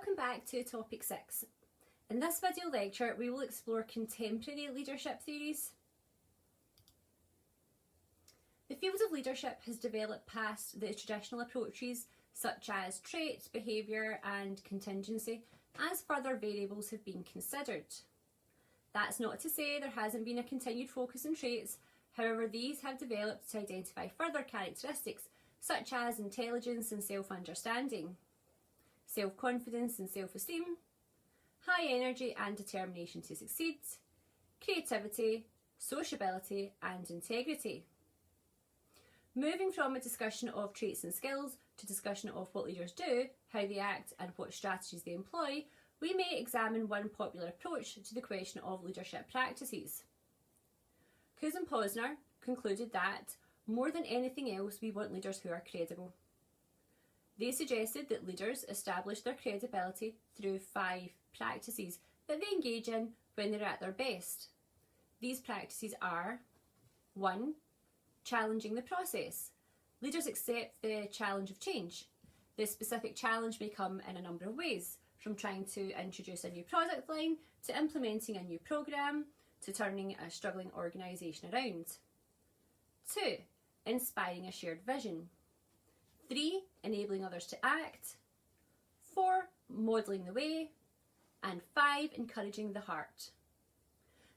Welcome back to topic 6. In this video lecture we will explore contemporary leadership theories. The field of leadership has developed past the traditional approaches such as traits, behaviour and contingency as further variables have been considered. That's not to say there hasn't been a continued focus on traits, however these have developed to identify further characteristics such as intelligence and self-understanding, self-confidence and self-esteem, high energy and determination to succeed, creativity, sociability and integrity. Moving from a discussion of traits and skills to discussion of what leaders do, how they act and what strategies they employ, we may examine one popular approach to the question of leadership practices. Coase and Posner concluded that, more than anything else, we want leaders who are credible. They suggested that leaders establish their credibility through 5 practices that they engage in when they're at their best. These practices are: 1. Challenging the process. Leaders accept the challenge of change. This specific challenge may come in a number of ways, from trying to introduce a new product line, to implementing a new programme, to turning a struggling organisation around. 2. Inspiring a shared vision. 3. Enabling others to act. 4. Modelling the way. And 5. Encouraging the heart.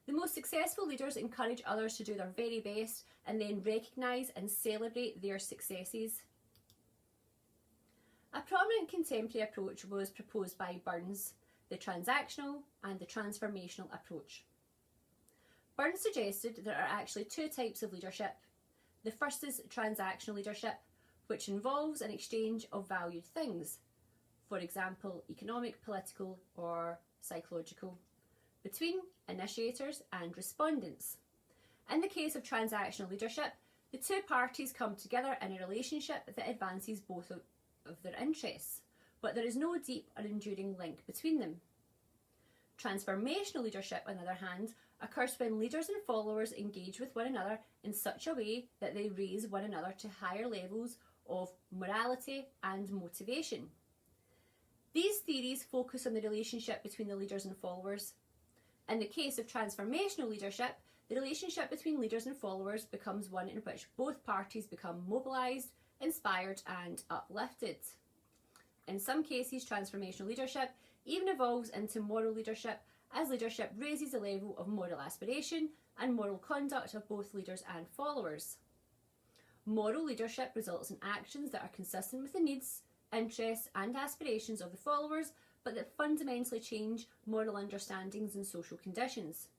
The most successful leaders encourage others to do their very best and then recognise and celebrate their successes. A prominent contemporary approach was proposed by Burns, the transactional and the transformational approach. Burns suggested there are actually 2 types of leadership. The first is transactional leadership, which involves an exchange of valued things, for example, economic, political or psychological, between initiators and respondents. In the case of transactional leadership, the 2 parties come together in a relationship that advances both of their interests, but there is no deep or enduring link between them. Transformational leadership, on the other hand, occurs when leaders and followers engage with one another in such a way that they raise one another to higher levels of morality and motivation. These theories focus on the relationship between the leaders and followers. In the case of transformational leadership, the relationship between leaders and followers becomes one in which both parties become mobilised, inspired and uplifted. In some cases, transformational leadership even evolves into moral leadership as leadership raises the level of moral aspiration and moral conduct of both leaders and followers. Moral leadership results in actions that are consistent with the needs, interests and aspirations of the followers, but that fundamentally change moral understandings and social conditions.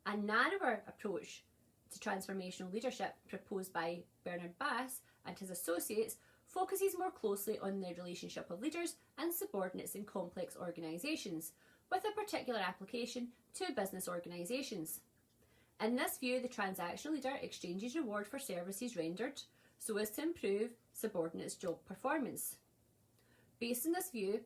A narrower approach to transformational leadership proposed by Bernard Bass and his associates focuses more closely on the relationship of leaders and subordinates in complex organisations, with a particular application to business organisations. In this view, the transactional leader exchanges reward for services rendered so as to improve subordinates' job performance. Based on this view,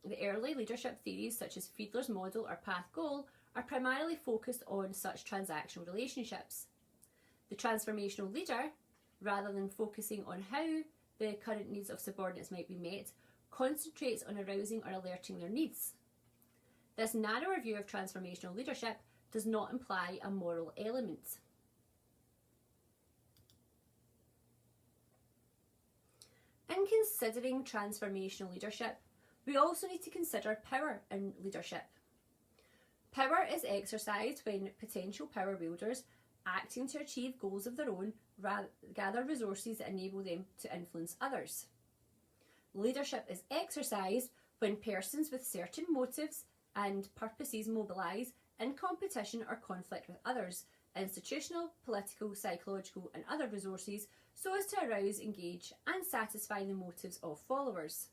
the early leadership theories such as Fiedler's model or path goal are primarily focused on such transactional relationships. The transformational leader, rather than focusing on how the current needs of subordinates might be met, concentrates on arousing or alerting their needs. This narrower view of transformational leadership does not imply a moral element. In considering transformational leadership, we also need to consider power in leadership. Power is exercised when potential power wielders, acting to achieve goals of their own, gather resources that enable them to influence others. Leadership is exercised when persons with certain motives and purposes mobilise in competition or conflict with others, institutional, political, psychological and other resources so as to arouse, engage and satisfy the motives of followers.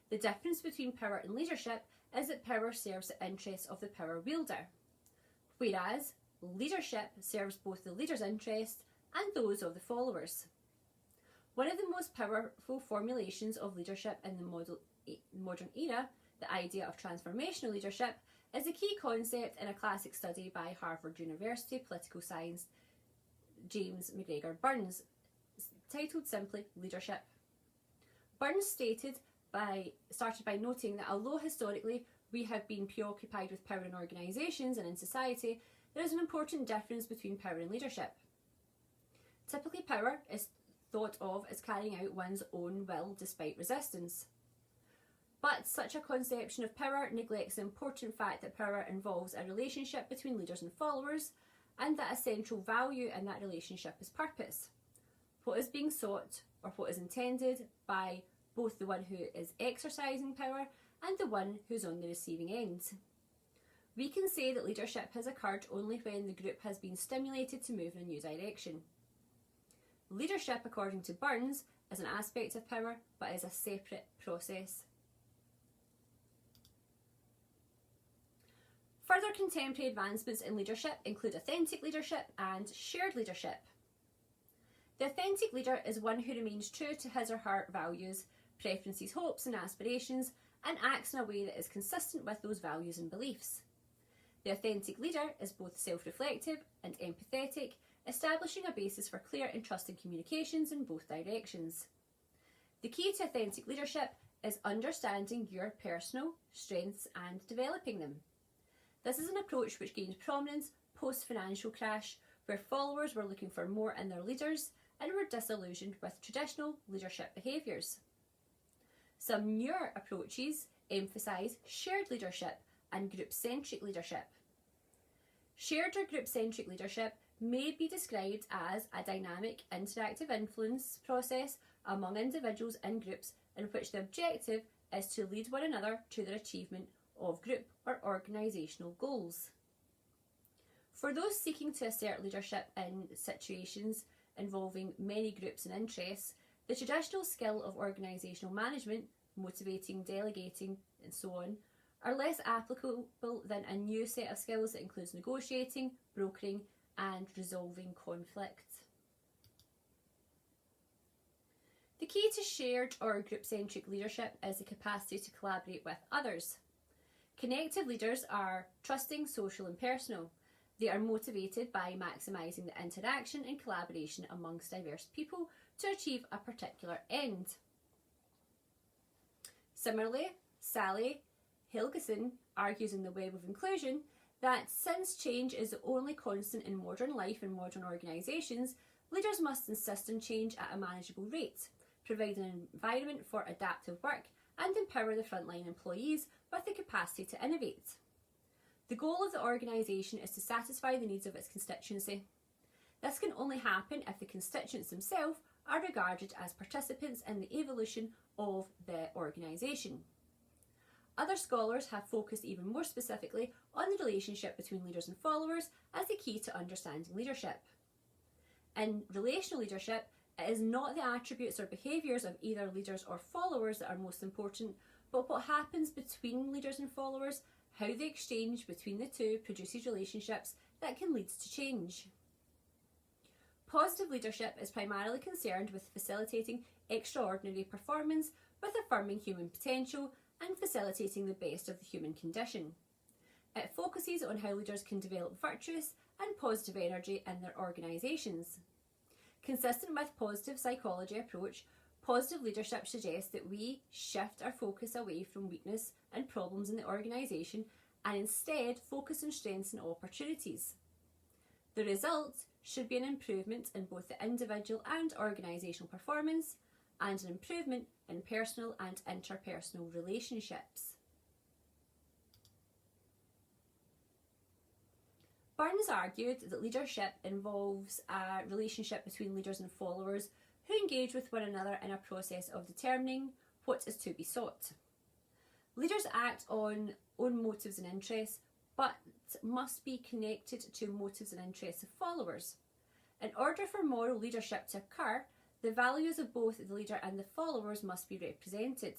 The difference between power and leadership is that power serves the interests of the power wielder, whereas leadership serves both the leader's interests and those of the followers. One of the most powerful formulations of leadership in the modern era, the idea of transformational leadership, is a key concept in a classic study by Harvard University political science James McGregor Burns, titled simply Leadership. Burns stated started by noting that although historically we have been preoccupied with power in organisations and in society, there is an important difference between power and leadership. Typically, power is thought of as carrying out one's own will despite resistance. But such a conception of power neglects the important fact that power involves a relationship between leaders and followers, and that a central value in that relationship is purpose. What is being sought, or what is intended, by both the one who is exercising power and the one who's on the receiving end. We can say that leadership has occurred only when the group has been stimulated to move in a new direction. Leadership, according to Burns, is an aspect of power, but is a separate process. Further contemporary advancements in leadership include authentic leadership and shared leadership. The authentic leader is one who remains true to his or her values, preferences, hopes and aspirations, and acts in a way that is consistent with those values and beliefs. The authentic leader is both self-reflective and empathetic, establishing a basis for clear and trusted communications in both directions. The key to authentic leadership is understanding your personal strengths and developing them. This is an approach which gained prominence post-financial crash, where followers were looking for more in their leaders and were disillusioned with traditional leadership behaviours. Some newer approaches emphasise shared leadership and group-centric leadership. Shared or group-centric leadership may be described as a dynamic, interactive influence process among individuals and groups in which the objective is to lead one another to their achievement of group or organisational goals. For those seeking to assert leadership in situations involving many groups and interests, the traditional skill of organisational management, motivating, delegating, and so on, are less applicable than a new set of skills that includes negotiating, brokering, and resolving conflict. The key to shared or group-centric leadership is the capacity to collaborate with others. Connective leaders are trusting, social and personal. They are motivated by maximising the interaction and collaboration amongst diverse people to achieve a particular end. Similarly, Sally Helgeson argues in The Web of Inclusion that since change is the only constant in modern life and modern organisations, leaders must insist on change at a manageable rate, provide an environment for adaptive work, and empower the frontline employees with the capacity to innovate. The goal of the organisation is to satisfy the needs of its constituency. This can only happen if the constituents themselves are regarded as participants in the evolution of the organisation. Other scholars have focused even more specifically on the relationship between leaders and followers as the key to understanding leadership. In relational leadership, it is not the attributes or behaviours of either leaders or followers that are most important, but what happens between leaders and followers, how the exchange between the two produces relationships that can lead to change. Positive leadership is primarily concerned with facilitating extraordinary performance, with affirming human potential and facilitating the best of the human condition. It focuses on how leaders can develop virtuous and positive energy in their organisations. Consistent with positive psychology approach, positive leadership suggests that we shift our focus away from weakness and problems in the organisation and instead focus on strengths and opportunities. The result should be an improvement in both the individual and organisational performance and an improvement in personal and interpersonal relationships. Burns argued that leadership involves a relationship between leaders and followers who engage with one another in a process of determining what is to be sought. Leaders act on own motives and interests, but must be connected to motives and interests of followers. In order for moral leadership to occur, the values of both the leader and the followers must be represented.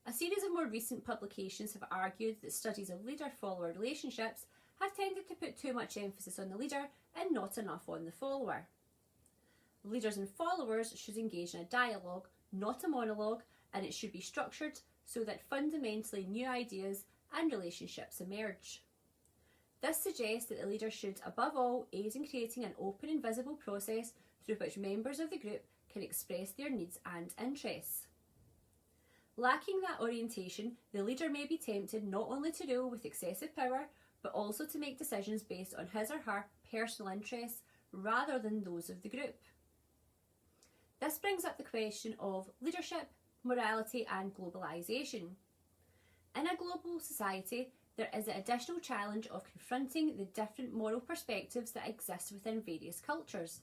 A series of more recent publications have argued that studies of leader-follower relationships have tended to put too much emphasis on the leader and not enough on the follower. Leaders and followers should engage in a dialogue, not a monologue, and it should be structured so that fundamentally new ideas and relationships emerge. This suggests that the leader should, above all, aid in creating an open and visible process through which members of the group can express their needs and interests. Lacking that orientation, the leader may be tempted not only to rule with excessive power, but also to make decisions based on his or her personal interests rather than those of the group. This brings up the question of leadership, morality and globalisation. In a global society, there is an additional challenge of confronting the different moral perspectives that exist within various cultures.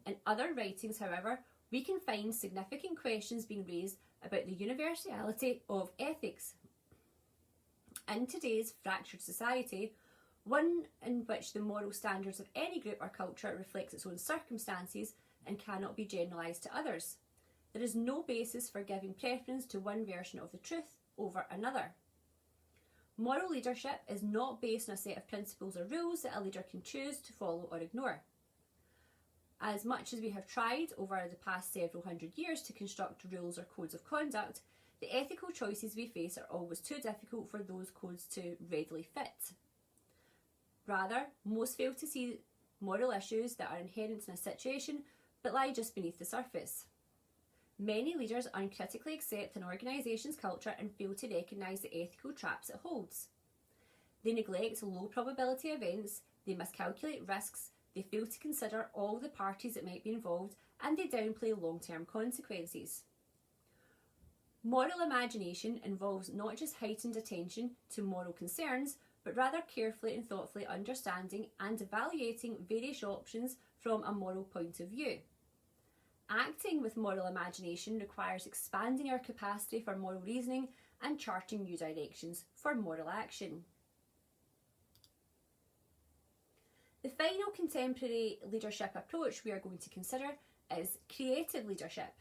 In other writings, however, we can find significant questions being raised about the universality of ethics. In today's fractured society, one in which the moral standards of any group or culture reflects its own circumstances and cannot be generalised to others, there is no basis for giving preference to one version of the truth over another. Moral leadership is not based on a set of principles or rules that a leader can choose to follow or ignore. As much as we have tried over the past several hundred years to construct rules or codes of conduct, the ethical choices we face are always too difficult for those codes to readily fit. Rather, most fail to see moral issues that are inherent in a situation but lie just beneath the surface. Many leaders uncritically accept an organisation's culture and fail to recognise the ethical traps it holds. They neglect low probability events, they miscalculate risks, they fail to consider all the parties that might be involved, and they downplay long-term consequences. Moral imagination involves not just heightened attention to moral concerns, but rather carefully and thoughtfully understanding and evaluating various options from a moral point of view. Acting with moral imagination requires expanding our capacity for moral reasoning and charting new directions for moral action. The final contemporary leadership approach we are going to consider is creative leadership.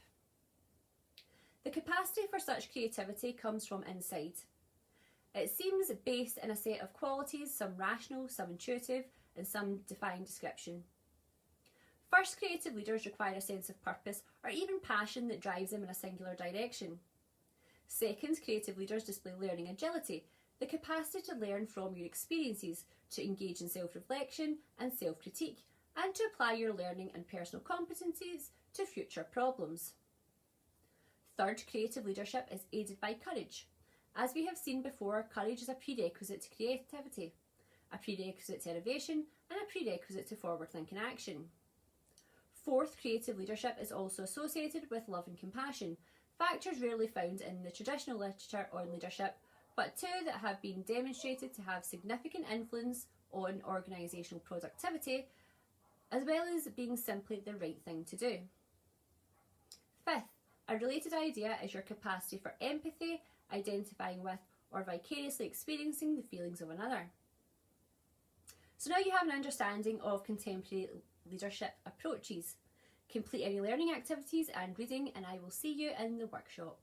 The capacity for such creativity comes from inside. It seems based in a set of qualities, some rational, some intuitive, and some defined description. First, creative leaders require a sense of purpose or even passion that drives them in a singular direction. Second, creative leaders display learning agility, the capacity to learn from your experiences, to engage in self-reflection and self-critique, and to apply your learning and personal competencies to future problems. Third, creative leadership is aided by courage. As we have seen before, courage is a prerequisite to creativity, a prerequisite to innovation, and a prerequisite to forward-thinking action. Fourth, creative leadership is also associated with love and compassion, factors rarely found in the traditional literature on leadership, but two that have been demonstrated to have significant influence on organisational productivity, as well as being simply the right thing to do. Fifth, a related idea is your capacity for empathy, identifying with or vicariously experiencing the feelings of another. So now you have an understanding of contemporary leadership approaches. Complete any learning activities and reading, and I will see you in the workshop.